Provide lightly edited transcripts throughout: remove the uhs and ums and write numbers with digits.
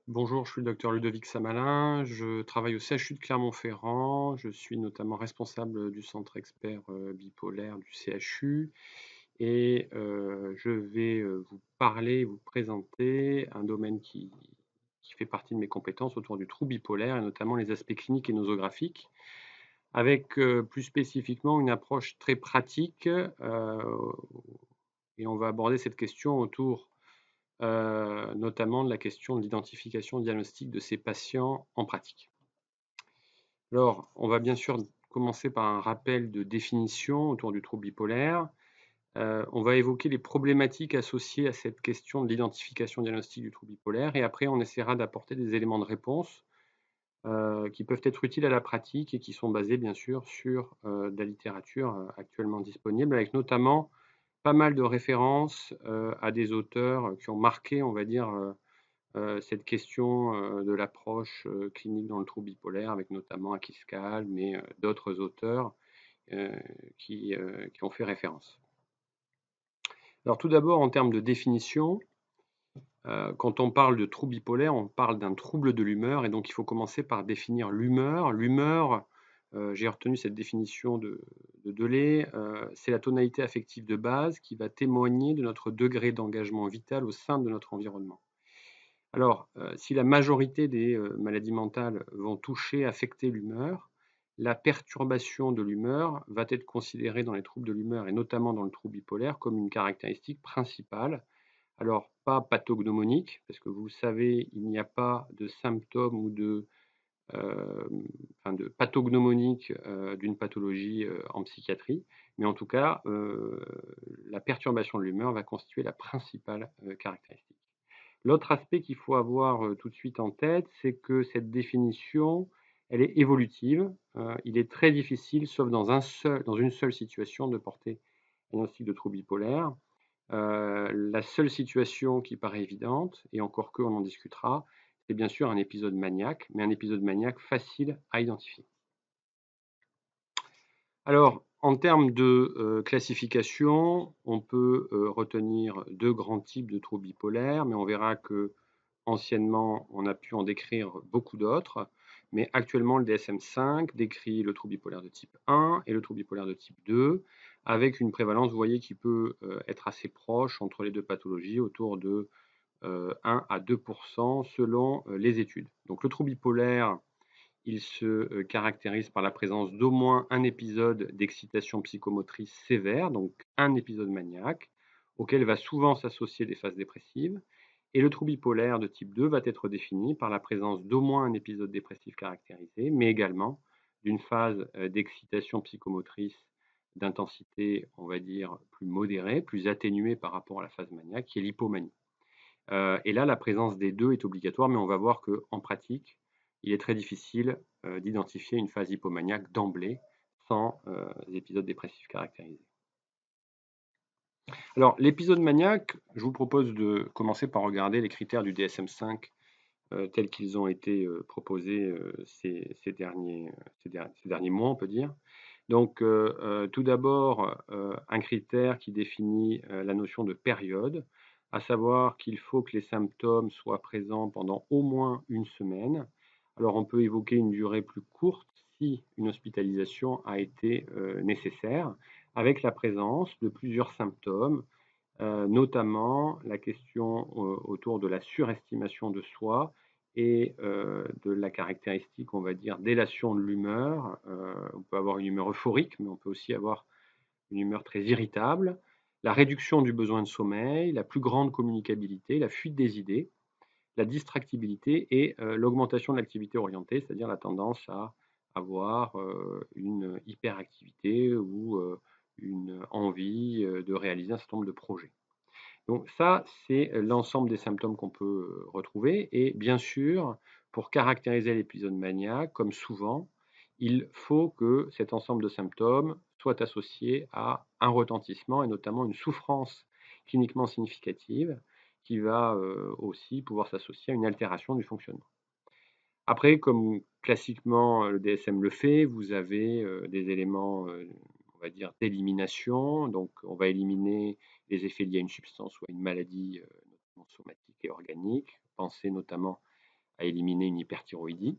Bonjour, je suis le docteur Ludovic Samalin, je travaille au CHU de Clermont-Ferrand, je suis notamment responsable du centre expert bipolaire du CHU et je vais vous parler, vous présenter un domaine qui fait partie de mes compétences autour du trouble bipolaire et notamment les aspects cliniques et nosographiques, avec plus spécifiquement une approche très pratique et on va aborder cette question autour notamment de la question de l'identification diagnostique de ces patients en pratique. Alors, on va bien sûr commencer par un rappel de définition autour du trouble bipolaire. On va évoquer les problématiques associées à cette question de l'identification diagnostique du trouble bipolaire et après on essaiera d'apporter des éléments de réponse qui peuvent être utiles à la pratique et qui sont basés bien sûr sur de la littérature actuellement disponible, avec notamment pas mal de références à des auteurs qui ont marqué, on va dire, cette question de l'approche clinique dans le trouble bipolaire, avec notamment Akiscal, mais d'autres auteurs euh, qui ont fait référence. Alors tout d'abord, en termes de définition, quand on parle de trouble bipolaire, on parle d'un trouble de l'humeur, et donc il faut commencer par définir l'humeur. L'humeur, j'ai retenu cette définition de Delay, c'est la tonalité affective de base qui va témoigner de notre degré d'engagement vital au sein de notre environnement. Alors, si la majorité des maladies mentales vont toucher, affecter l'humeur, la perturbation de l'humeur va être considérée dans les troubles de l'humeur et notamment dans le trouble bipolaire comme une caractéristique principale. Alors, pas pathognomonique, parce que vous savez, il n'y a pas de symptômes ou euh, de pathognomonique d'une pathologie en psychiatrie, mais en tout cas, la perturbation de l'humeur va constituer la principale caractéristique. L'autre aspect qu'il faut avoir tout de suite en tête, c'est que cette définition, elle est évolutive. Il est très difficile, sauf dans une seule situation, de porter un diagnostic de trouble bipolaire. La seule situation qui paraît évidente, et encore que on en discutera, c'est bien sûr un épisode maniaque, mais un épisode maniaque facile à identifier. Alors, en termes de classification, on peut retenir deux grands types de troubles bipolaires, mais on verra que anciennement, on a pu en décrire beaucoup d'autres, mais actuellement, le DSM-5 décrit le trouble bipolaire de type 1 et le trouble bipolaire de type 2, avec une prévalence, vous voyez, qui peut être assez proche entre les deux pathologies, autour de 1 à 2% selon les études. Donc le trouble bipolaire, il se caractérise par la présence d'au moins un épisode d'excitation psychomotrice sévère, donc un épisode maniaque, auquel va souvent s'associer des phases dépressives. Et le trouble bipolaire de type 2 va être défini par la présence d'au moins un épisode dépressif caractérisé, mais également d'une phase d'excitation psychomotrice d'intensité, on va dire, plus modérée, plus atténuée par rapport à la phase maniaque, qui est l'hypomanie. Et là, la présence des deux est obligatoire, mais on va voir qu'en pratique, il est très difficile d'identifier une phase hypomaniaque d'emblée sans épisode dépressif caractérisé. Alors, l'épisode maniaque, je vous propose de commencer par regarder les critères du DSM-5 tels qu'ils ont été proposés ces derniers mois, on peut dire. Donc, tout d'abord, un critère qui définit la notion de période, à savoir qu'il faut que les symptômes soient présents pendant au moins une semaine. Alors, on peut évoquer une durée plus courte si une hospitalisation a été nécessaire, avec la présence de plusieurs symptômes, notamment la question autour de la surestimation de soi et de la caractéristique, on va dire, d'élation de l'humeur. On peut avoir une humeur euphorique, mais on peut aussi avoir une humeur très irritable, la réduction du besoin de sommeil, la plus grande communicabilité, la fuite des idées, la distractibilité et l'augmentation de l'activité orientée, c'est-à-dire la tendance à avoir une hyperactivité ou une envie de réaliser un certain nombre de projets. Donc ça, c'est l'ensemble des symptômes qu'on peut retrouver. Et bien sûr, pour caractériser l'épisode maniaque, comme souvent, il faut que cet ensemble de symptômes soit associé à un retentissement et notamment une souffrance cliniquement significative qui va aussi pouvoir s'associer à une altération du fonctionnement. Après, comme classiquement le DSM le fait, vous avez des éléments, on va dire, d'élimination. Donc, on va éliminer les effets liés à une substance ou à une maladie, notamment somatique et organique. Pensez notamment à éliminer une hyperthyroïdie.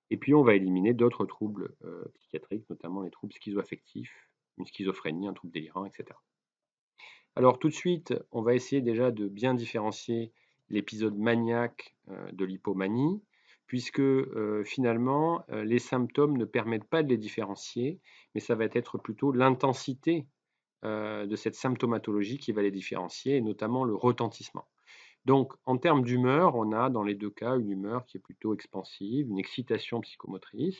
Et puis, on va éliminer d'autres troubles psychiatriques, notamment les troubles schizoaffectifs, une schizophrénie, un trouble délirant, etc. Alors, tout de suite, on va essayer déjà de bien différencier l'épisode maniaque de l'hypomanie, puisque finalement, les symptômes ne permettent pas de les différencier, mais ça va être plutôt l'intensité de cette symptomatologie qui va les différencier, et notamment le retentissement. Donc, en termes d'humeur, on a dans les deux cas une humeur qui est plutôt expansive, une excitation psychomotrice,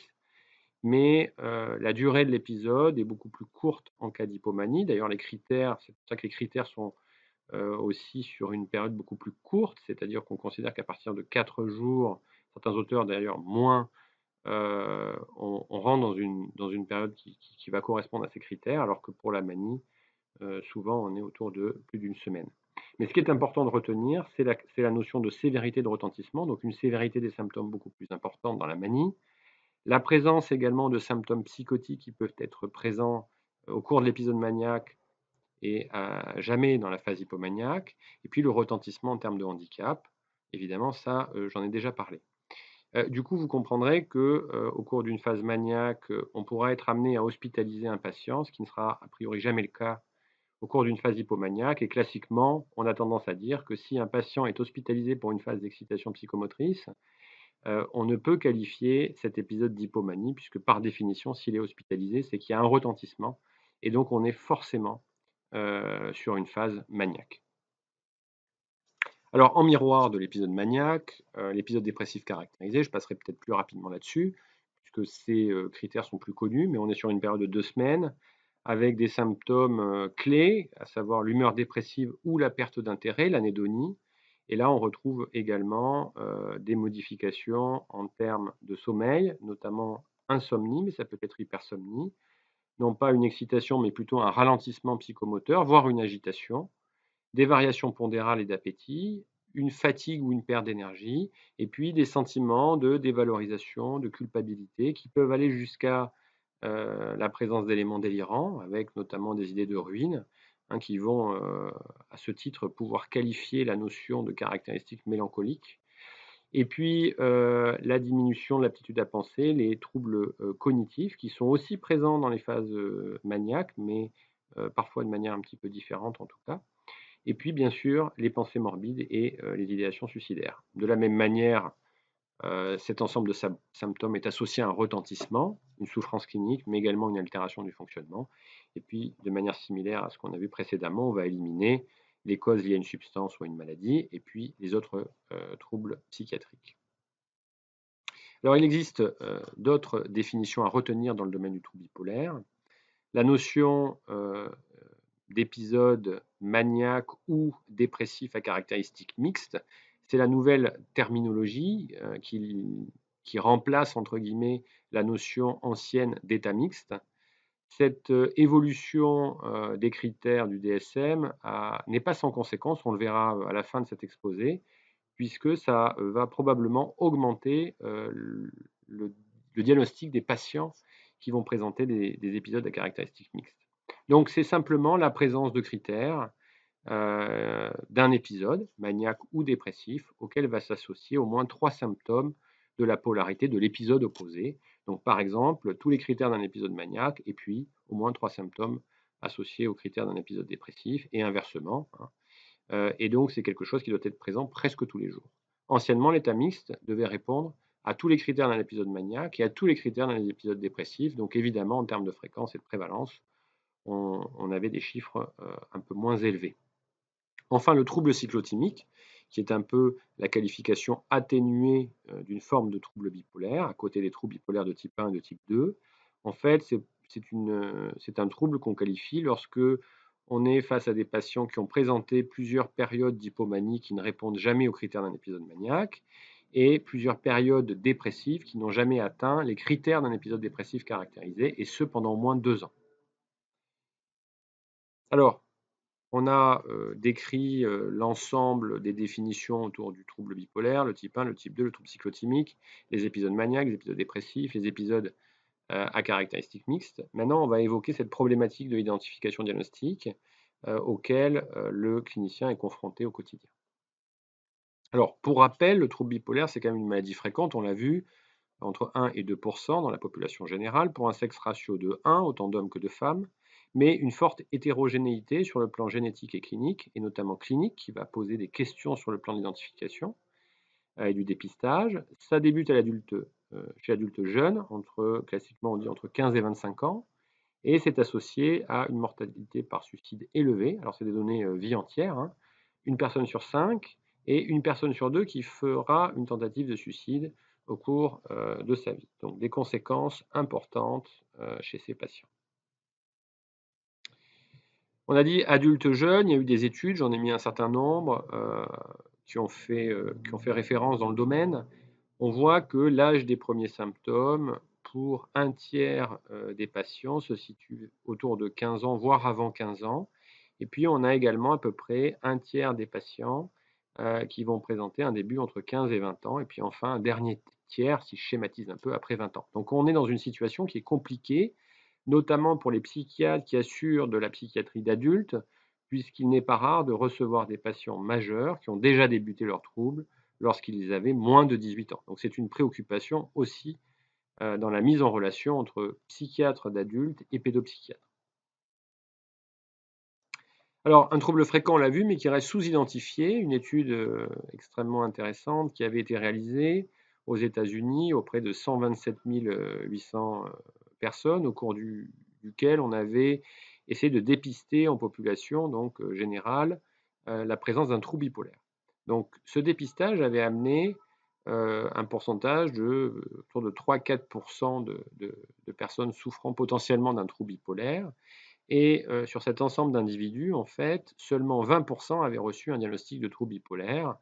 mais la durée de l'épisode est beaucoup plus courte en cas d'hypomanie. D'ailleurs, les critères, c'est pour ça que les critères sont aussi sur une période beaucoup plus courte, c'est-à-dire qu'on considère qu'à partir de 4 jours, certains auteurs d'ailleurs moins, on rentre dans une période qui va correspondre à ces critères, alors que pour la manie, souvent on est autour de plus d'une semaine. Mais ce qui est important de retenir, c'est la notion de sévérité de retentissement, donc une sévérité des symptômes beaucoup plus importante dans la manie. La présence également de symptômes psychotiques qui peuvent être présents au cours de l'épisode maniaque et jamais dans la phase hypomaniaque. Et puis le retentissement en termes de handicap, évidemment, ça, j'en ai déjà parlé. Du coup, vous comprendrez que au cours d'une phase maniaque, on pourra être amené à hospitaliser un patient, ce qui ne sera a priori jamais le cas au cours d'une phase hypomaniaque. Et classiquement, on a tendance à dire que si un patient est hospitalisé pour une phase d'excitation psychomotrice, on ne peut qualifier cet épisode d'hypomanie, puisque par définition, s'il est hospitalisé, c'est qu'il y a un retentissement, et donc on est forcément sur une phase maniaque. Alors, en miroir de l'épisode maniaque, l'épisode dépressif caractérisé, je passerai peut-être plus rapidement là-dessus, puisque ces critères sont plus connus, mais on est sur une période de 2 semaines, avec des symptômes clés, à savoir l'humeur dépressive ou la perte d'intérêt, l'anédonie. Et là, on retrouve également des modifications en termes de sommeil, notamment insomnie, mais ça peut être hypersomnie, non pas une excitation, mais plutôt un ralentissement psychomoteur, voire une agitation, des variations pondérales et d'appétit, une fatigue ou une perte d'énergie, et puis des sentiments de dévalorisation, de culpabilité, qui peuvent aller jusqu'à la présence d'éléments délirants, avec notamment des idées de ruine, hein, qui vont, à ce titre, pouvoir qualifier la notion de caractéristique mélancolique. Et puis, la diminution de l'aptitude à penser, les troubles cognitifs, qui sont aussi présents dans les phases maniaques, mais parfois de manière un petit peu différente en tout cas. Et puis, bien sûr, les pensées morbides et les idéations suicidaires. De la même manière, cet ensemble de symptômes est associé à un retentissement, une souffrance clinique, mais également une altération du fonctionnement. Et puis, de manière similaire à ce qu'on a vu précédemment, on va éliminer les causes liées à une substance ou à une maladie, et puis les autres troubles psychiatriques. Alors, il existe d'autres définitions à retenir dans le domaine du trouble bipolaire. La notion d'épisode maniaque ou dépressif à caractéristiques mixtes, c'est la nouvelle terminologie qui remplace, entre guillemets, la notion ancienne d'état mixte. Cette évolution des critères du DSM n'est pas sans conséquence, on le verra à la fin de cet exposé, puisque ça va probablement augmenter le diagnostic des patients qui vont présenter des épisodes à caractéristiques mixtes. Donc, c'est simplement la présence de critères d'un épisode, maniaque ou dépressif, auquel va s'associer au moins 3 symptômes de la polarité de l'épisode opposé. Donc, par exemple, tous les critères d'un épisode maniaque et puis au moins 3 symptômes associés aux critères d'un épisode dépressif et inversement, hein. Et donc, c'est quelque chose qui doit être présent presque tous les jours. Anciennement, l'état mixte devait répondre à tous les critères d'un épisode maniaque et à tous les critères d'un épisode dépressif. Donc, évidemment, en termes de fréquence et de prévalence, on avait des chiffres un peu moins élevés. Enfin, le trouble cyclotimique, qui est un peu la qualification atténuée d'une forme de trouble bipolaire, à côté des troubles bipolaires de type 1 et de type 2. En fait, c'est un trouble qu'on qualifie lorsque on est face à des patients qui ont présenté plusieurs périodes d'hypomanie qui ne répondent jamais aux critères d'un épisode maniaque et plusieurs périodes dépressives qui n'ont jamais atteint les critères d'un épisode dépressif caractérisé, et ce pendant au moins 2 ans. Alors, on a décrit l'ensemble des définitions autour du trouble bipolaire, le type 1, le type 2, le trouble cyclotimique, les épisodes maniaques, les épisodes dépressifs, les épisodes à caractéristiques mixtes. Maintenant, on va évoquer cette problématique de l'identification diagnostique auquel le clinicien est confronté au quotidien. Alors, pour rappel, le trouble bipolaire, c'est quand même une maladie fréquente, on l'a vu, entre 1 et 2% dans la population générale, pour un sexe ratio de 1, autant d'hommes que de femmes, mais une forte hétérogénéité sur le plan génétique et clinique, et notamment clinique, qui va poser des questions sur le plan d'identification et du dépistage. Ça débute chez l'adulte jeune, classiquement on dit entre 15 et 25 ans, et c'est associé à une mortalité par suicide élevée. Alors c'est des données vie entière, hein. Une personne sur 5 et une personne sur 2 qui fera une tentative de suicide au cours de sa vie. Donc des conséquences importantes chez ces patients. On a dit adultes jeunes, il y a eu des études, j'en ai mis un certain nombre qui ont fait référence dans le domaine. On voit que l'âge des premiers symptômes pour un tiers des patients se situe autour de 15 ans, voire avant 15 ans. Et puis, on a également à peu près un tiers des patients qui vont présenter un début entre 15 et 20 ans. Et puis enfin, un dernier tiers, si je schématise un peu, après 20 ans. Donc, on est dans une situation qui est compliquée, notamment pour les psychiatres qui assurent de la psychiatrie d'adultes, puisqu'il n'est pas rare de recevoir des patients majeurs qui ont déjà débuté leurs troubles lorsqu'ils avaient moins de 18 ans. Donc c'est une préoccupation aussi dans la mise en relation entre psychiatres d'adultes et pédopsychiatres. Alors, un trouble fréquent, on l'a vu, mais qui reste sous-identifié, une étude extrêmement intéressante qui avait été réalisée aux États-Unis auprès de 127 800 personnes, au cours duquel on avait essayé de dépister en population donc générale la présence d'un trouble bipolaire. Donc, ce dépistage avait amené un pourcentage autour de 3-4% de personnes souffrant potentiellement d'un trouble bipolaire. Et sur cet ensemble d'individus, en fait, seulement 20% avaient reçu un diagnostic de trouble bipolaire.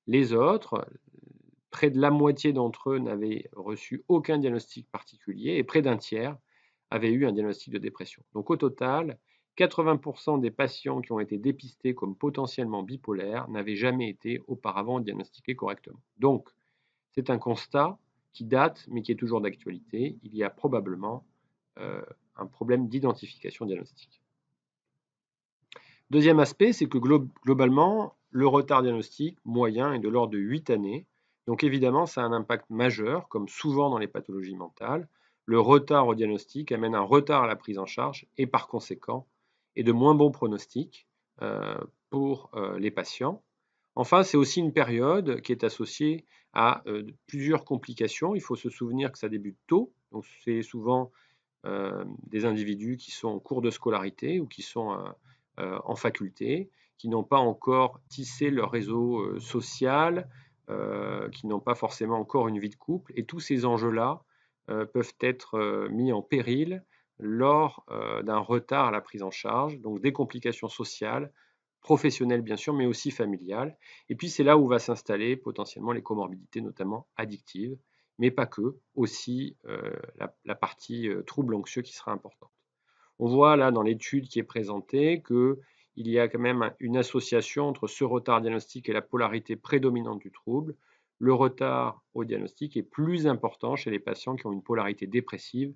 Les autres, près de la moitié d'entre eux n'avaient reçu aucun diagnostic particulier et près d'un tiers avaient eu un diagnostic de dépression. Donc au total, 80% des patients qui ont été dépistés comme potentiellement bipolaires n'avaient jamais été auparavant diagnostiqués correctement. Donc c'est un constat qui date mais qui est toujours d'actualité. Il y a probablement un problème d'identification diagnostique. Deuxième aspect, c'est que globalement, le retard diagnostique moyen est de l'ordre de 8 années. Donc évidemment, ça a un impact majeur, comme souvent dans les pathologies mentales. Le retard au diagnostic amène un retard à la prise en charge et par conséquent, et de moins bons pronostics pour les patients. Enfin, c'est aussi une période qui est associée à plusieurs complications. Il faut se souvenir que ça débute tôt. Donc c'est souvent des individus qui sont en cours de scolarité ou qui sont en faculté, qui n'ont pas encore tissé leur réseau social, qui n'ont pas forcément encore une vie de couple. Et tous ces enjeux-là peuvent être mis en péril lors d'un retard à la prise en charge, donc des complications sociales, professionnelles bien sûr, mais aussi familiales. Et puis c'est là où va s'installer potentiellement les comorbidités, notamment addictives, mais pas que, aussi la partie trouble anxieux qui sera importante. On voit là dans l'étude qui est présentée qu'il y a quand même une association entre ce retard diagnostique et la polarité prédominante du trouble. Le retard au diagnostic est plus important chez les patients qui ont une polarité dépressive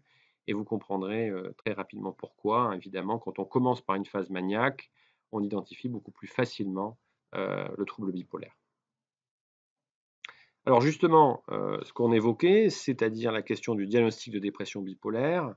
et vous comprendrez très rapidement pourquoi. Évidemment, quand on commence par une phase maniaque, on identifie beaucoup plus facilement le trouble bipolaire. Alors justement, ce qu'on évoquait, c'est-à-dire la question du diagnostic de dépression bipolaire,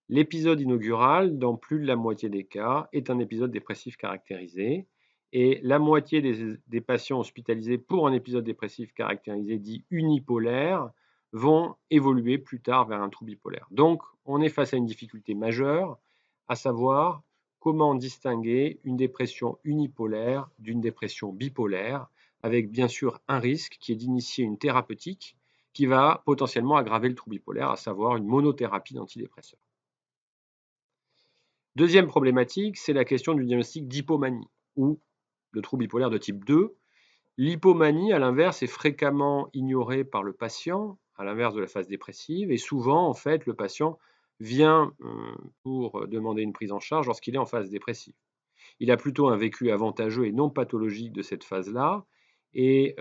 l'épisode inaugural, dans plus de la moitié des cas, est un épisode dépressif caractérisé. Et la moitié des patients hospitalisés pour un épisode dépressif caractérisé dit unipolaire vont évoluer plus tard vers un trouble bipolaire. Donc, on est face à une difficulté majeure, à savoir comment distinguer une dépression unipolaire d'une dépression bipolaire, avec bien sûr un risque qui est d'initier une thérapeutique qui va potentiellement aggraver le trouble bipolaire, à savoir une monothérapie d'antidépresseurs. Deuxième problématique, c'est la question du diagnostic d'hypomanie ou de trouble bipolaire de type 2. L'hypomanie, à l'inverse, est fréquemment ignorée par le patient, à l'inverse de la phase dépressive, et souvent, en fait, le patient vient pour demander une prise en charge lorsqu'il est en phase dépressive. Il a plutôt un vécu avantageux et non pathologique de cette phase-là, et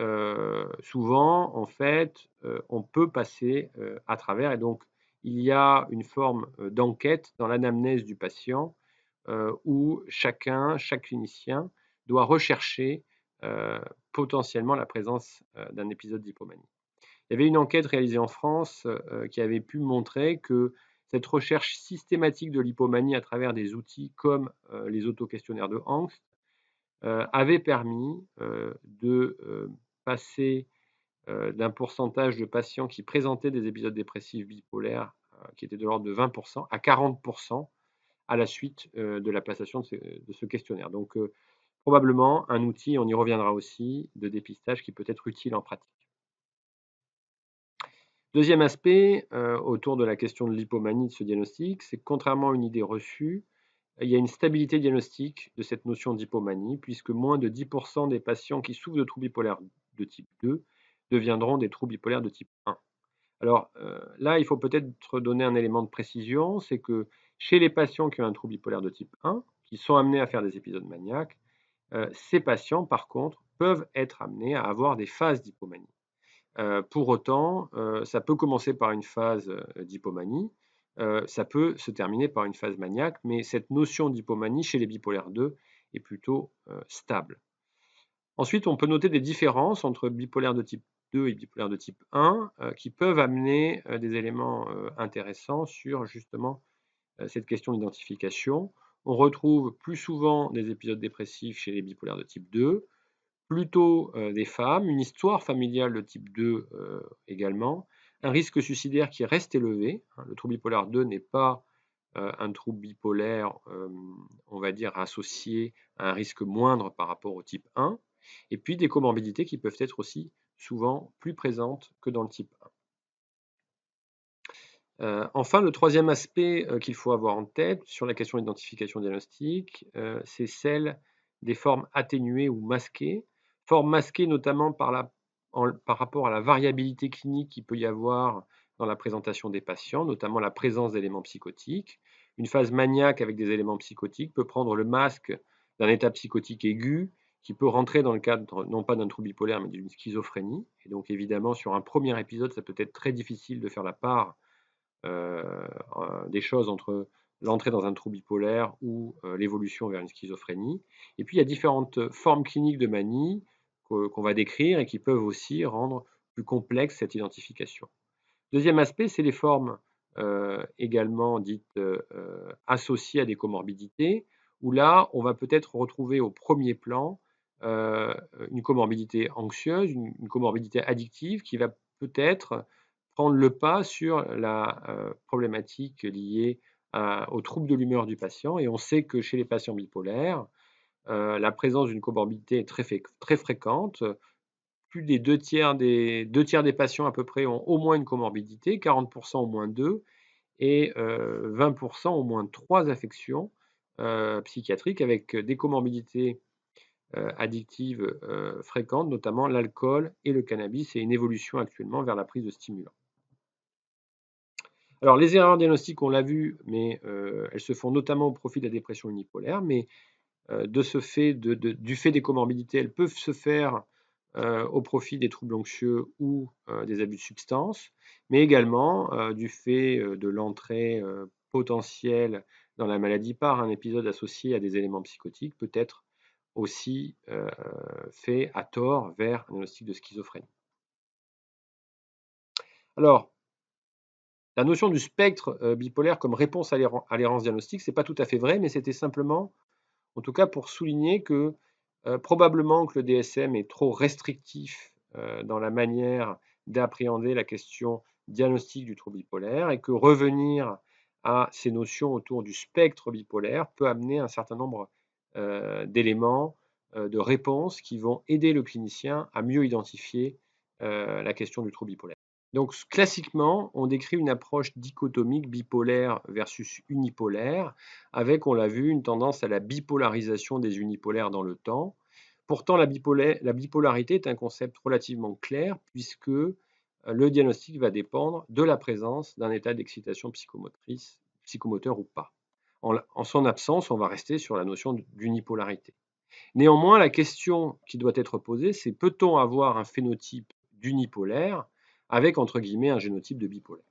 souvent, en fait, on peut passer à travers, et donc il y a une forme d'enquête dans l'anamnèse du patient où chaque clinicien doit rechercher potentiellement la présence d'un épisode d'hypomanie. Il y avait une enquête réalisée en France qui avait pu montrer que cette recherche systématique de l'hypomanie à travers des outils comme les autoquestionnaires de Angst avait permis de passer d'un pourcentage de patients qui présentaient des épisodes dépressifs bipolaires qui étaient de l'ordre de 20% à 40% à la suite de la passation de ce questionnaire. Donc, probablement un outil, on y reviendra aussi, de dépistage qui peut être utile en pratique. Deuxième aspect autour de la question de l'hypomanie de ce diagnostic, c'est que contrairement à une idée reçue, il y a une stabilité diagnostique de cette notion d'hypomanie, puisque moins de 10% des patients qui souffrent de troubles bipolaires de type 2 deviendront des troubles bipolaires de type 1. Alors là, il faut peut-être donner un élément de précision, c'est que chez les patients qui ont un trouble bipolaire de type 1, qui sont amenés à faire des épisodes maniaques, ces patients, par contre, peuvent être amenés à avoir des phases d'hypomanie. Pour autant, ça peut commencer par une phase d'hypomanie, ça peut se terminer par une phase maniaque, mais cette notion d'hypomanie chez les bipolaires 2 est plutôt stable. Ensuite, on peut noter des différences entre bipolaire de type 2 et bipolaire de type 1 qui peuvent amener des éléments intéressants sur justement cette question d'identification. On retrouve plus souvent des épisodes dépressifs chez les bipolaires de type 2, plutôt des femmes, une histoire familiale de type 2 également, un risque suicidaire qui reste élevé. Le trouble bipolaire 2 n'est pas un trouble bipolaire, on va dire, associé à un risque moindre par rapport au type 1, et puis des comorbidités qui peuvent être aussi souvent plus présentes que dans le type 1. Enfin, le troisième aspect qu'il faut avoir en tête sur la question d'identification diagnostique, c'est celle des formes atténuées ou masquées. Formes masquées notamment par rapport à la variabilité clinique qu'il peut y avoir dans la présentation des patients, notamment la présence d'éléments psychotiques. Une phase maniaque avec des éléments psychotiques peut prendre le masque d'un état psychotique aigu qui peut rentrer dans le cadre non pas d'un trouble bipolaire mais d'une schizophrénie. Et donc évidemment, sur un premier épisode, ça peut être très difficile de faire la part des choses entre l'entrée dans un trouble bipolaire ou l'évolution vers une schizophrénie. Et puis, il y a différentes formes cliniques de manie qu'on va décrire et qui peuvent aussi rendre plus complexe cette identification. Deuxième aspect, c'est les formes également dites associées à des comorbidités, où là, on va peut-être retrouver au premier plan une comorbidité anxieuse, une comorbidité addictive qui va peut-être prendre le pas sur la problématique liée aux troubles de l'humeur du patient. Et on sait que chez les patients bipolaires, la présence d'une comorbidité est très fréquente. Plus des deux tiers des patients à peu près ont au moins une comorbidité, 40% au moins 2 et 20% au moins 3 affections psychiatriques avec des comorbidités addictives fréquentes, notamment l'alcool et le cannabis, et une évolution actuellement vers la prise de stimulants. Alors, les erreurs diagnostiques, on l'a vu, mais elles se font notamment au profit de la dépression unipolaire, mais du fait des comorbidités, elles peuvent se faire au profit des troubles anxieux ou des abus de substances, mais également du fait de l'entrée potentielle dans la maladie par un épisode associé à des éléments psychotiques, peut être aussi fait à tort vers un diagnostic de schizophrénie. Alors, la notion du spectre bipolaire comme réponse à l'errance diagnostique, ce n'est pas tout à fait vrai, mais c'était simplement, en tout cas pour souligner que probablement que le DSM est trop restrictif dans la manière d'appréhender la question diagnostique du trouble bipolaire et que revenir à ces notions autour du spectre bipolaire peut amener un certain nombre d'éléments, de réponses qui vont aider le clinicien à mieux identifier la question du trouble bipolaire. Donc classiquement, on décrit une approche dichotomique bipolaire versus unipolaire, avec, on l'a vu, une tendance à la bipolarisation des unipolaires dans le temps. Pourtant, la bipolarité est un concept relativement clair, puisque le diagnostic va dépendre de la présence d'un état d'excitation psychomoteur ou pas. En son absence, on va rester sur la notion d'unipolarité. Néanmoins, la question qui doit être posée, c'est peut-on avoir un phénotype d'unipolaire avec, entre guillemets, un génotype de bipolaire?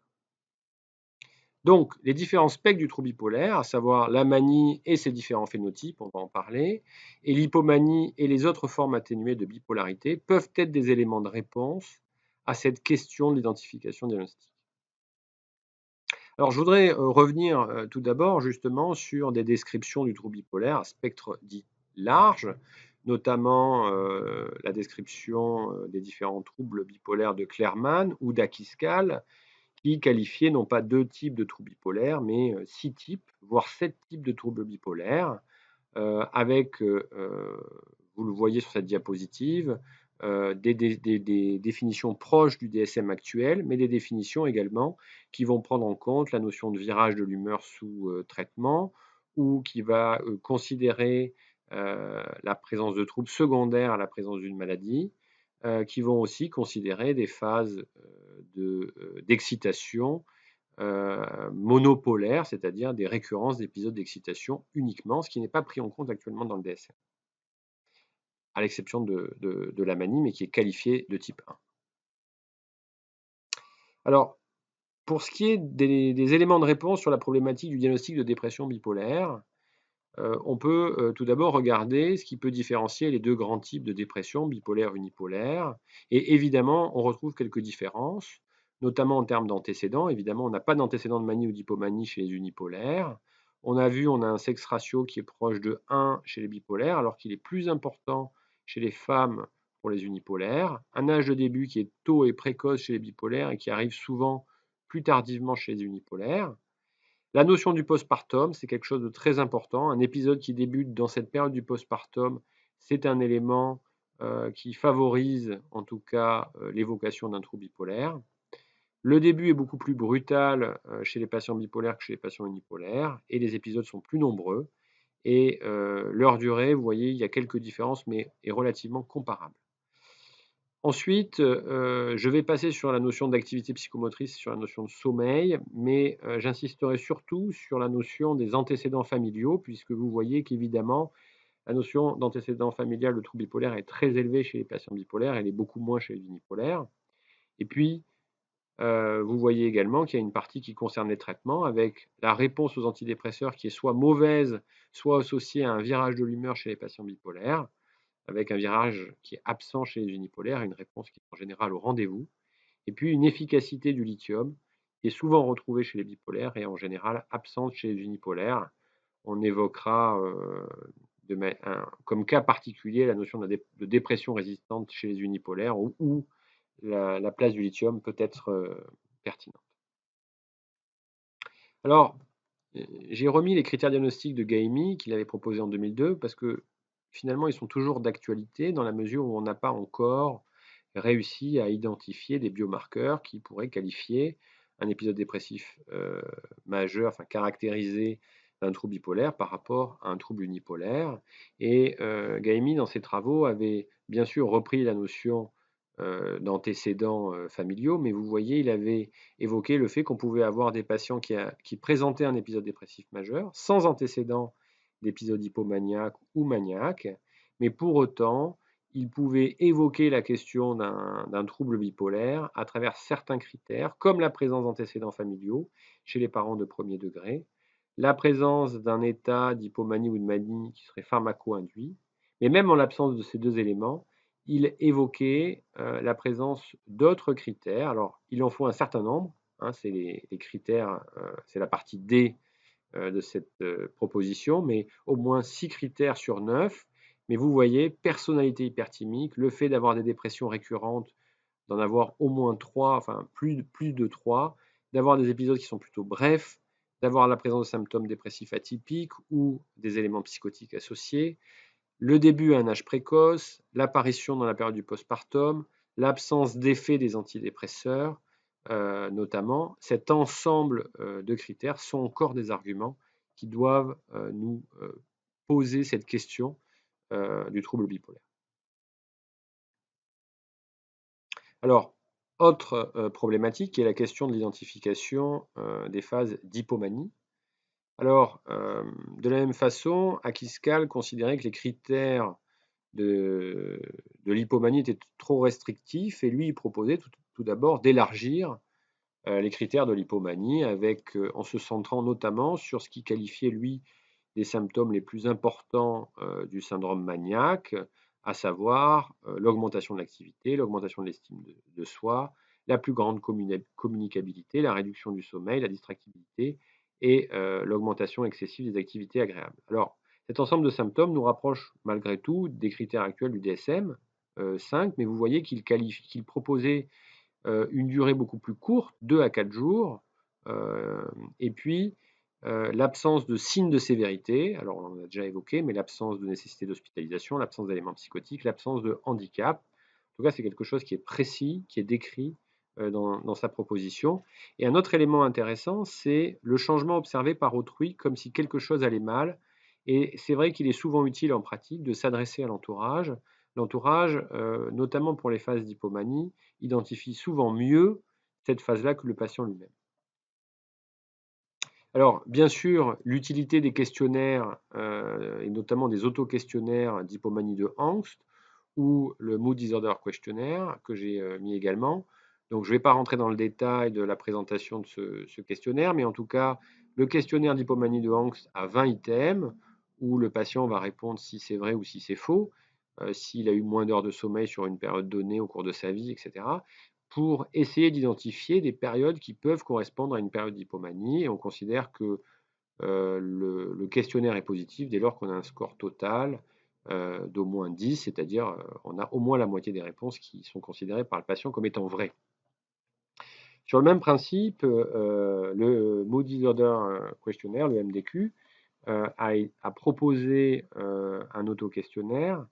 Donc, les différents spectres du trouble bipolaire, à savoir la manie et ses différents phénotypes, on va en parler, et l'hypomanie et les autres formes atténuées de bipolarité, peuvent être des éléments de réponse à cette question de l'identification diagnostique. Alors, je voudrais revenir tout d'abord justement sur des descriptions du trouble bipolaire à spectre dit large, notamment la description des différents troubles bipolaires de Clerman ou d'Akiscal, qui qualifiait non pas 2 types de troubles bipolaires, mais 6 types, voire 7 types de troubles bipolaires, avec, vous le voyez sur cette diapositive, des définitions proches du DSM actuel, mais des définitions également qui vont prendre en compte la notion de virage de l'humeur sous traitement, ou qui va considérer la présence de troubles secondaires à la présence d'une maladie, qui vont aussi considérer des phases d'excitation monopolaires, c'est-à-dire des récurrences d'épisodes d'excitation uniquement, ce qui n'est pas pris en compte actuellement dans le DSM, à l'exception de la manie, mais qui est qualifiée de type 1. Alors, pour ce qui est des éléments de réponse sur la problématique du diagnostic de dépression bipolaire, on peut tout d'abord regarder ce qui peut différencier les 2 grands types de dépression, bipolaire et unipolaire. Et évidemment, on retrouve quelques différences, notamment en termes d'antécédents. Évidemment, on n'a pas d'antécédents de manie ou d'hypomanie chez les unipolaires. On a vu, on a un sexe ratio qui est proche de 1 chez les bipolaires, alors qu'il est plus important chez les femmes pour les unipolaires. Un âge de début qui est tôt et précoce chez les bipolaires et qui arrive souvent plus tardivement chez les unipolaires. La notion du postpartum, c'est quelque chose de très important. Un épisode qui débute dans cette période du postpartum, c'est un élément qui favorise en tout cas l'évocation d'un trouble bipolaire. Le début est beaucoup plus brutal chez les patients bipolaires que chez les patients unipolaires et les épisodes sont plus nombreux. Et leur durée, vous voyez, il y a quelques différences, mais est relativement comparable. Ensuite, je vais passer sur la notion d'activité psychomotrice, sur la notion de sommeil, mais j'insisterai surtout sur la notion des antécédents familiaux, puisque vous voyez qu'évidemment, la notion d'antécédent familial de trouble bipolaire est très élevée chez les patients bipolaires, elle est beaucoup moins chez les unipolaires. Et puis, vous voyez également qu'il y a une partie qui concerne les traitements, avec la réponse aux antidépresseurs qui est soit mauvaise, soit associée à un virage de l'humeur chez les patients bipolaires, avec un virage qui est absent chez les unipolaires, une réponse qui est en général au rendez-vous, et puis une efficacité du lithium qui est souvent retrouvée chez les bipolaires et en général absente chez les unipolaires. On évoquera comme cas particulier la notion de dépression résistante chez les unipolaires où la place du lithium peut être pertinente. Alors, j'ai remis les critères diagnostiques de Gaimi qu'il avait proposés en 2002 parce que finalement, ils sont toujours d'actualité dans la mesure où on n'a pas encore réussi à identifier des biomarqueurs qui pourraient qualifier un épisode dépressif majeur, enfin caractérisé d'un trouble bipolaire par rapport à un trouble unipolaire. Et Gaimi, dans ses travaux, avait bien sûr repris la notion d'antécédents familiaux, mais vous voyez, il avait évoqué le fait qu'on pouvait avoir des patients qui présentaient un épisode dépressif majeur, sans antécédent d'épisode hypomaniaque ou maniaque, mais pour autant, ils pouvaient évoquer la question d'un trouble bipolaire à travers certains critères, comme la présence d'antécédents familiaux chez les parents de premier degré, la présence d'un état d'hypomanie ou de manie qui serait pharmaco-induit, mais même en l'absence de ces 2 éléments, il évoquait la présence d'autres critères. Alors, il en faut un certain nombre, hein, c'est les critères, c'est la partie D de cette proposition, mais au moins 6 critères sur 9. Mais vous voyez, personnalité hyperthymique, le fait d'avoir des dépressions récurrentes, d'en avoir au moins 3, enfin plus de 3, d'avoir des épisodes qui sont plutôt brefs, d'avoir la présence de symptômes dépressifs atypiques ou des éléments psychotiques associés, le début à un âge précoce, l'apparition dans la période du postpartum, l'absence d'effet des antidépresseurs, notamment, cet ensemble de critères sont encore des arguments qui doivent nous poser cette question du trouble bipolaire. Alors, autre problématique qui est la question de l'identification des phases d'hypomanie. Alors, de la même façon, Akiscal considérait que les critères de l'hypomanie était trop restrictif et lui, il proposait tout d'abord d'élargir les critères de l'hypomanie en se centrant notamment sur ce qu'il qualifiait, lui, des symptômes les plus importants du syndrome maniaque, à savoir l'augmentation de l'activité, l'augmentation de l'estime de soi, la plus grande communicabilité, la réduction du sommeil, la distractibilité et l'augmentation excessive des activités agréables. Alors, cet ensemble de symptômes nous rapproche malgré tout des critères actuels du DSM 5, mais vous voyez qu'il proposait une durée beaucoup plus courte, 2 à 4 jours, et puis l'absence de signes de sévérité, alors on en a déjà évoqué, mais l'absence de nécessité d'hospitalisation, l'absence d'éléments psychotiques, l'absence de handicap. En tout cas, c'est quelque chose qui est précis, qui est décrit dans sa proposition. Et un autre élément intéressant, c'est le changement observé par autrui, comme si quelque chose allait mal. Et c'est vrai qu'il est souvent utile en pratique de s'adresser à l'entourage. L'entourage, notamment pour les phases d'hypomanie, identifie souvent mieux cette phase-là que le patient lui-même. Alors, bien sûr, l'utilité des questionnaires, et notamment des auto-questionnaires d'hypomanie de Angst, ou le Mood Disorder Questionnaire, que j'ai mis également. Donc, je ne vais pas rentrer dans le détail de la présentation de ce questionnaire, mais en tout cas, le questionnaire d'hypomanie de Angst a 20 items, où le patient va répondre si c'est vrai ou si c'est faux, s'il a eu moins d'heures de sommeil sur une période donnée au cours de sa vie, etc., pour essayer d'identifier des périodes qui peuvent correspondre à une période d'hypomanie. Et on considère que le questionnaire est positif dès lors qu'on a un score total d'au moins 10, c'est-à-dire on a au moins la moitié des réponses qui sont considérées par le patient comme étant vraies. Sur le même principe, le Mood Disorder Questionnaire, le MDQ, a proposé un auto-questionnaire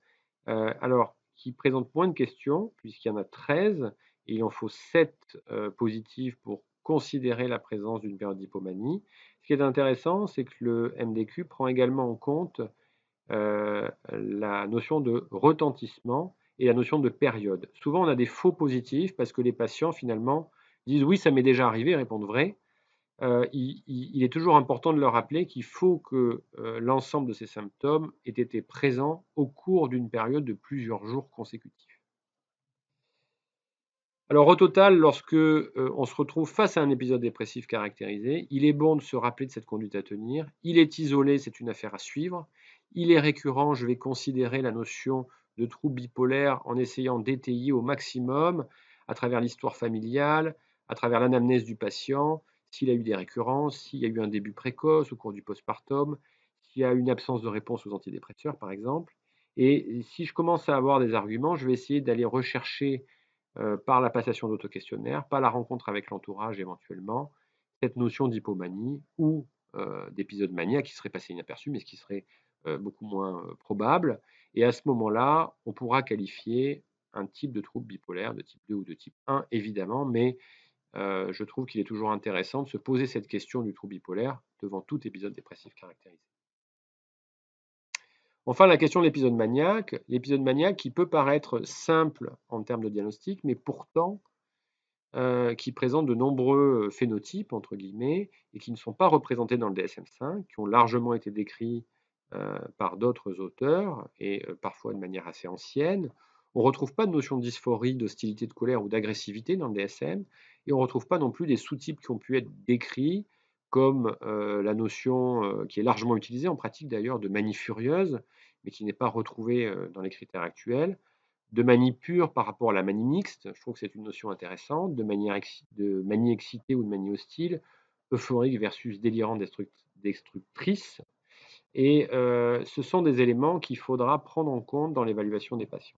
alors qui présente moins de questions, puisqu'il y en a 13, et il en faut 7 positifs pour considérer la présence d'une période d'hypomanie. Ce qui est intéressant, c'est que le MDQ prend également en compte la notion de retentissement et la notion de période. Souvent, on a des faux positifs parce que les patients, finalement, disent oui, ça m'est déjà arrivé, répondent vrai. Il est toujours important de leur rappeler qu'il faut que l'ensemble de ces symptômes aient été présents au cours d'une période de plusieurs jours consécutifs. Alors au total, lorsque on se retrouve face à un épisode dépressif caractérisé, il est bon de se rappeler de cette conduite à tenir. Il est isolé, c'est une affaire à suivre. Il est récurrent, je vais considérer la notion de trouble bipolaire en essayant d'étayer au maximum à travers l'histoire familiale, à travers l'anamnèse du patient, s'il a eu des récurrences, s'il y a eu un début précoce au cours du postpartum, s'il y a une absence de réponse aux antidépresseurs par exemple. Et si je commence à avoir des arguments, je vais essayer d'aller rechercher par la passation d'auto-questionnaire, par la rencontre avec l'entourage éventuellement, cette notion d'hypomanie ou d'épisode maniaque qui serait passé inaperçu, mais ce qui serait beaucoup moins probable. Et à ce moment-là, on pourra qualifier un type de trouble bipolaire de type 2 ou de type 1, évidemment, mais je trouve qu'il est toujours intéressant de se poser cette question du trouble bipolaire devant tout épisode dépressif caractérisé. Enfin, la question de l'épisode maniaque qui peut paraître simple en termes de diagnostic, mais pourtant qui présente de nombreux phénotypes, entre guillemets, et qui ne sont pas représentés dans le DSM-5, qui ont largement été décrits par d'autres auteurs, et parfois de manière assez ancienne. On ne retrouve pas de notion de dysphorie, d'hostilité, de colère ou d'agressivité dans le DSM, et on ne retrouve pas non plus des sous-types qui ont pu être décrits, comme la notion qui est largement utilisée en pratique d'ailleurs de manie furieuse, mais qui n'est pas retrouvée dans les critères actuels, de manie pure par rapport à la manie mixte, je trouve que c'est une notion intéressante, de manie excitée ou de manie hostile, euphorique versus délirant destructrice. Et ce sont des éléments qu'il faudra prendre en compte dans l'évaluation des patients.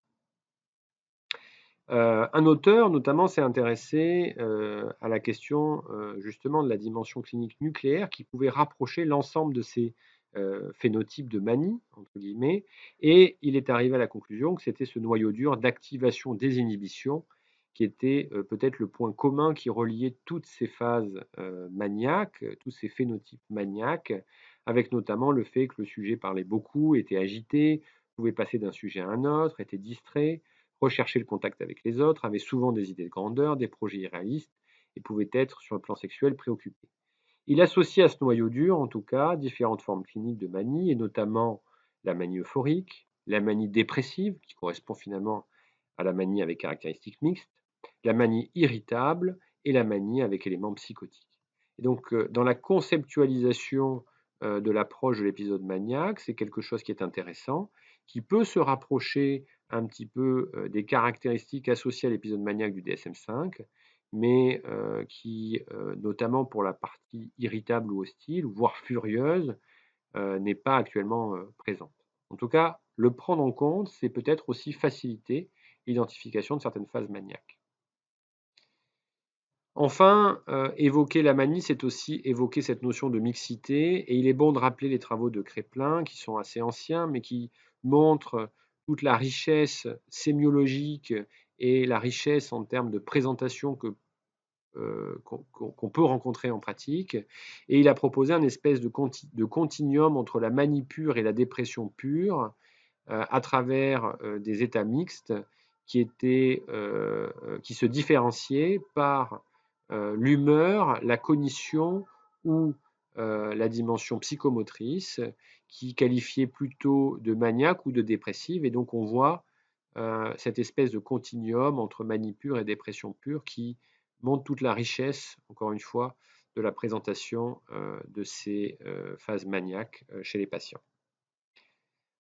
Un auteur, notamment, s'est intéressé à la question justement de la dimension clinique nucléaire qui pouvait rapprocher l'ensemble de ces phénotypes de manie, entre guillemets, et il est arrivé à la conclusion que c'était ce noyau dur d'activation des inhibitions qui était peut-être le point commun qui reliait toutes ces phases maniaques, tous ces phénotypes maniaques, avec notamment le fait que le sujet parlait beaucoup, était agité, pouvait passer d'un sujet à un autre, était distrait, recherchait le contact avec les autres, avait souvent des idées de grandeur, des projets irréalistes et pouvait être, sur le plan sexuel, préoccupé. Il associe à ce noyau dur, en tout cas, différentes formes cliniques de manie, et notamment la manie euphorique, la manie dépressive, qui correspond finalement à la manie avec caractéristiques mixtes, la manie irritable et la manie avec éléments psychotiques. Et donc, dans la conceptualisation de l'approche de l'épisode maniaque, c'est quelque chose qui est intéressant, qui peut se rapprocher un petit peu des caractéristiques associées à l'épisode maniaque du DSM-5, mais qui, notamment pour la partie irritable ou hostile, voire furieuse, n'est pas actuellement présente. En tout cas, le prendre en compte, c'est peut-être aussi faciliter l'identification de certaines phases maniaques. Enfin, évoquer la manie, c'est aussi évoquer cette notion de mixité, et il est bon de rappeler les travaux de Kraepelin, qui sont assez anciens, mais qui montrent toute la richesse sémiologique et la richesse en termes de présentation qu'on peut rencontrer en pratique. Et il a proposé un espèce de continuum entre la manie pure et la dépression pure, à travers des états mixtes qui se différenciaient par l'humeur, la cognition ou la dimension psychomotrice, qui qualifiait plutôt de maniaque ou de dépressive. Et donc on voit cette espèce de continuum entre manie pure et dépression pure qui montre toute la richesse, encore une fois, de la présentation de ces phases maniaques chez les patients.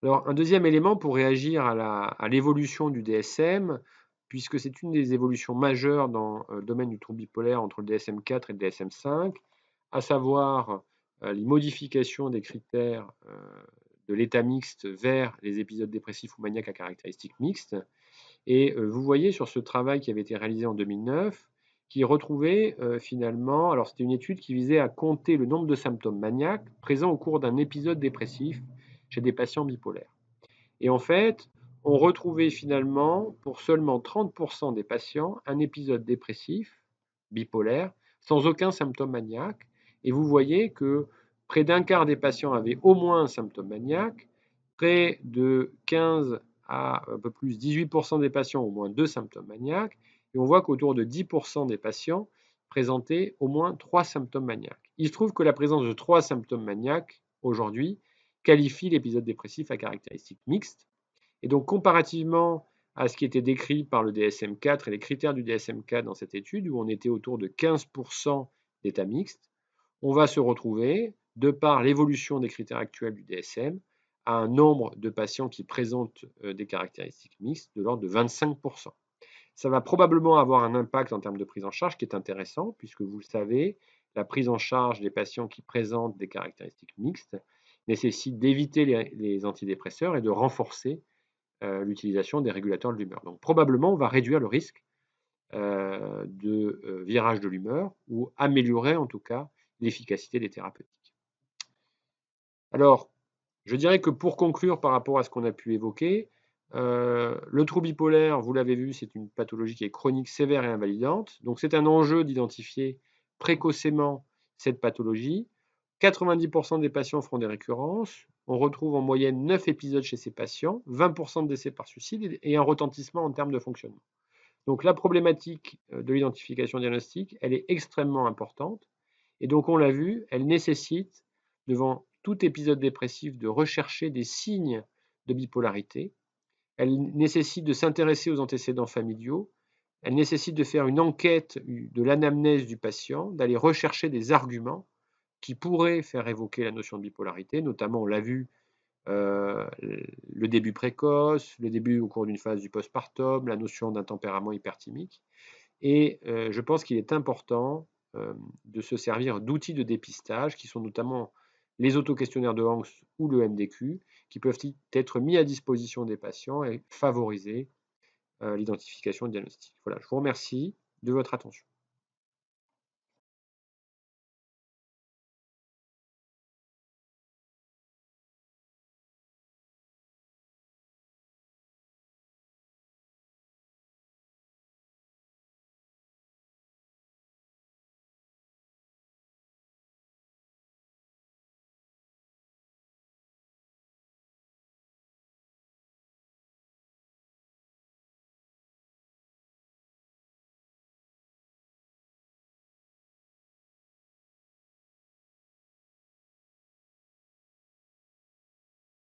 Alors, un deuxième élément pour réagir à l'évolution du DSM, puisque c'est une des évolutions majeures dans le domaine du trouble bipolaire entre le DSM-4 et le DSM-5, à savoir les modifications des critères de l'état mixte vers les épisodes dépressifs ou maniaques à caractéristiques mixtes. Et vous voyez sur ce travail qui avait été réalisé en 2009, qui retrouvait finalement, alors c'était une étude qui visait à compter le nombre de symptômes maniaques présents au cours d'un épisode dépressif chez des patients bipolaires. Et en fait, on retrouvait finalement, pour seulement 30% des patients, un épisode dépressif bipolaire sans aucun symptôme maniaque. Et vous voyez que près d'un quart des patients avaient au moins un symptôme maniaque, près de 15 à un peu plus 18% des patients ont au moins deux symptômes maniaques, et on voit qu'autour de 10% des patients présentaient au moins trois symptômes maniaques. Il se trouve que la présence de trois symptômes maniaques aujourd'hui qualifie l'épisode dépressif à caractéristiques mixtes. Et donc, comparativement à ce qui était décrit par le DSM-4 et les critères du DSM-4 dans cette étude, où on était autour de 15% d'état mixte, on va se retrouver, de par l'évolution des critères actuels du DSM, à un nombre de patients qui présentent des caractéristiques mixtes de l'ordre de 25%. Ça va probablement avoir un impact en termes de prise en charge qui est intéressant, puisque vous le savez, la prise en charge des patients qui présentent des caractéristiques mixtes nécessite d'éviter les antidépresseurs et de renforcer l'utilisation des régulateurs de l'humeur. Donc probablement, on va réduire le risque de virage de l'humeur ou améliorer en tout cas l'efficacité des thérapeutiques. Alors, je dirais que pour conclure par rapport à ce qu'on a pu évoquer, le trouble bipolaire, vous l'avez vu, c'est une pathologie qui est chronique, sévère et invalidante. Donc c'est un enjeu d'identifier précocement cette pathologie. 90% des patients feront des récurrences. On retrouve en moyenne 9 épisodes chez ces patients, 20% de décès par suicide et un retentissement en termes de fonctionnement. Donc la problématique de l'identification diagnostique, elle est extrêmement importante. Et donc on l'a vu, elle nécessite, devant tout épisode dépressif, de rechercher des signes de bipolarité. Elle nécessite de s'intéresser aux antécédents familiaux. Elle nécessite de faire une enquête de l'anamnèse du patient, d'aller rechercher des arguments qui pourraient faire évoquer la notion de bipolarité, notamment, on l'a vu, le début précoce, le début au cours d'une phase du postpartum, la notion d'un tempérament hyperthymique. Et je pense qu'il est important de se servir d'outils de dépistage qui sont notamment les autoquestionnaires de Hanks ou le MDQ, qui peuvent être mis à disposition des patients et favoriser l'identification et le diagnostic. Voilà, je vous remercie de votre attention.